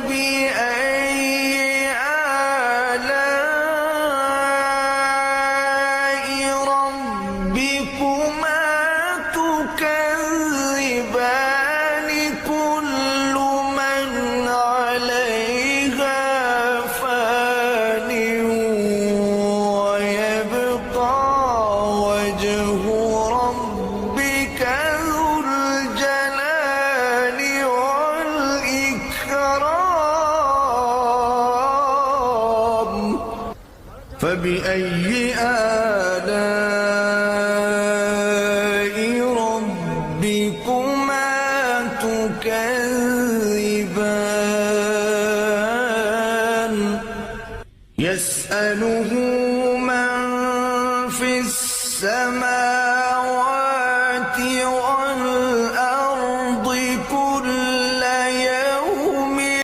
فبأي آلاء ربكما تكذبان كل من عليها فان ويبقى وجه ربك ذو الجلال والإكرام فبأي آلاء ربكما تكذبان يسأله